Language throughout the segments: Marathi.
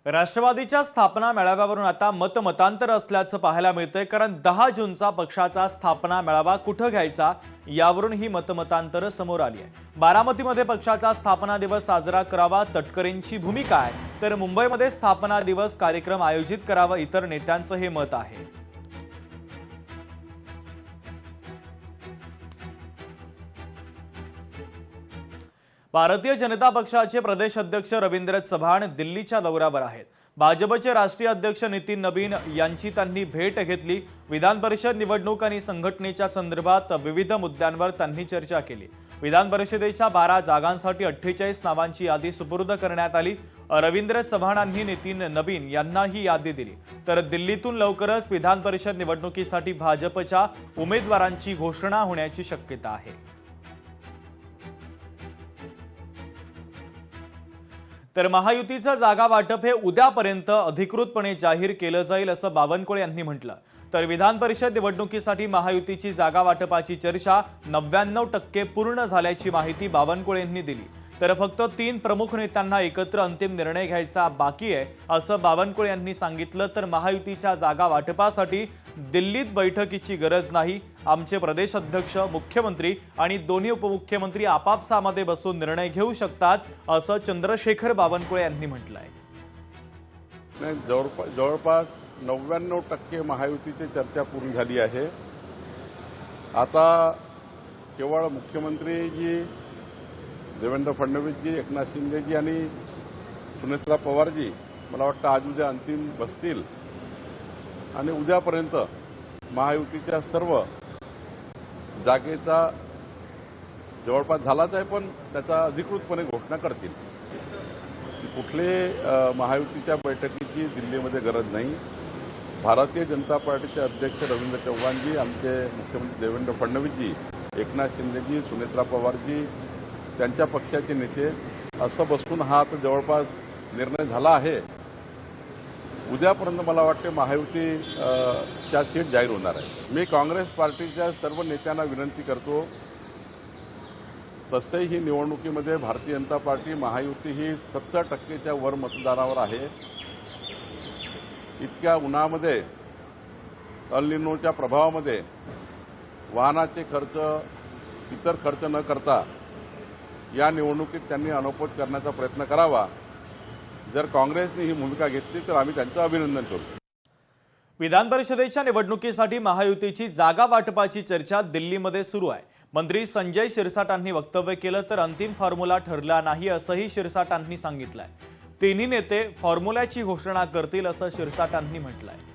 राष्ट्रवादीच्या स्थापना मेळाव्यावरून आता मतमतांतर असल्याचं पाहायला मिळतंय। कारण 10 जूनचा पक्षाचा स्थापना मेळावा कुठं घ्यायचा यावरून ही मतमतांतर समोर आली आहे। बारामतीमध्ये पक्षाचा स्थापना दिवस साजरा करावा तटकरेंची भूमिका आहे, तर मुंबईमध्ये स्थापना दिवस कार्यक्रम आयोजित करावा इतर नेत्यांचं हे मत आहे। भारतीय जनता पक्षाचे प्रदेश अध्यक्ष रवींद्र चव्हाण दिल्लीच्या दौऱ्यावर आहेत। भाजपचे राष्ट्रीय अध्यक्ष नितीन नबीन यांची त्यांनी भेट घेतली। विधान परिषद निवडणूक आणि संघटनेच्या संदर्भात विविध मुद्द्यांवर त्यांनी चर्चा केली। विधान परिषदेच्या 12 जागांसाठी 48 नावांची यादी सुपूर्द करण्यात आली। रवींद्र चव्हाणांनी नितीन नबीन यांना ही यादी दिली, तर दिल्लीतून लवकरच विधान परिषद निवडणुकीसाठी भाजपच्या उमेदवारांची घोषणा होण्याची शक्यता आहे। तर महायुतीचं जागा वाटप हे उद्यापर्यंत अधिकृतपणे जाहीर केलं जाईल असं बावनकुळे यांनी म्हटलं। तर विधान परिषद निवडणुकीसाठी महायुतीची जागा वाटपाची चर्चा 99% पूर्ण झाल्याची माहिती बावनकुळे यांनी दिली। तर फक्त 3 प्रमुख नेत्यांना एकत्र अंतिम निर्णय घ्यायचा बाकी आहे असं बावनकुळे यांनी सांगितलं। तर महायुतीच्या जागा वाटपासाठी दिल्लीत बैठकीची गरज नाही, आमचे प्रदेश अध्यक्ष, मुख्यमंत्री आणि दोन्ही उपमुख्यमंत्री आपापसामध्ये बसून निर्णय घेऊ शकतात असं चंद्रशेखर बावनकुळे यांनी म्हटलंय। जवळपास 99% महायुतीची चर्चा पूर्ण झाली आहे। आता केवळ मुख्यमंत्रीजी देवेंद्र फडणवीसजी, एकनाथ शिंदेजी आणि सुनेत्रा पवारजी मला वाटतं आज उद्या अंतिम बसतील आणि उद्यापर्यंत महायुतीच्या सर्व जागेचा जवळपास झालाच आहे, पण त्याचा अधिकृतपणे घोषणा करतील। कुठले महायुतीच्या बैठकीची दिल्लीमध्ये गरज नाही। भारतीय जनता पार्टीचे अध्यक्ष रवींद्र चव्हाणजी, आमचे मुख्यमंत्री देवेंद्र फडणवीसजी, एकनाथ शिंदेजी, सुनेत्रा पवारजी, त्यांच्या पक्षाचे नेते असं बसून हा आता जवळपास निर्णय झाला आहे। उद्यापर्यंत मला वाटते महायुतीच्या सीट जाहीर होणार आहे। मी काँग्रेस पार्टीच्या सर्व नेत्यांना विनंती करतो, तसंही ही निवडणुकीमध्ये भारतीय जनता पार्टी महायुती ही 70%च्या वर मतदारावर आहे। इतक्या उन्हामध्ये अल निनोच्या प्रभावामध्ये वाहनाचे खर्च, इतर खर्च न करता या निवडणुकीत त्यांनी अनौपच करण्याचा प्रयत्न करावा। जर काँग्रेसने ही भूमिका घेतली तर आम्ही त्यांचं अभिनंदन करू। विधान परिषदेच्या निवडणुकीसाठी महायुतीची जागा वाटपाची चर्चा दिल्लीमध्ये सुरू आहे। मंत्री संजय शिरसाटांनी वक्तव्य केलं, तर अंतिम फॉर्म्युला ठरला नाही असंही शिरसाटांनी सांगितलंय। तिन्ही नेते फॉर्म्युल्याची घोषणा करतील असं शिरसाटांनी म्हटलंय।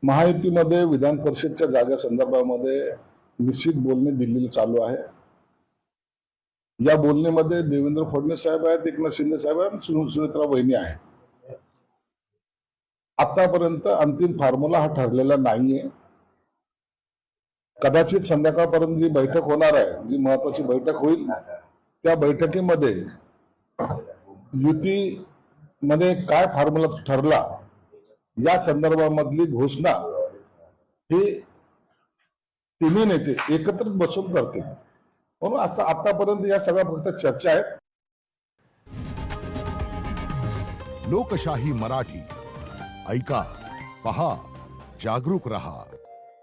महायुतीमध्ये विधान परिषदच्या जागा संदर्भामध्ये निश्चित बोलणे दिल्लीला चालू आहे। या बोलण्यामध्ये देवेंद्र फडणवीस साहेब आहेत, एकनाथ शिंदे साहेब आहेत, सुनेत्रा वहिनी आहेत। आतापर्यंत अंतिम फॉर्म्युला हा ठरलेला नाहीये। कदाचित संध्याकाळपर्यंत जी बैठक होणार आहे, जी महत्वाची बैठक होईल, त्या बैठकीमध्ये युतीमध्ये काय फॉर्म्युला ठरला या संदर्भामधली घोषणा हे तिन्ही नेते एकत्रित बसून करतील। म्हणून आतापर्यंत या सगळ्या फक्त चर्चा आहेत। लोकशाही मराठी ऐका, पहा, जागरूक रहा।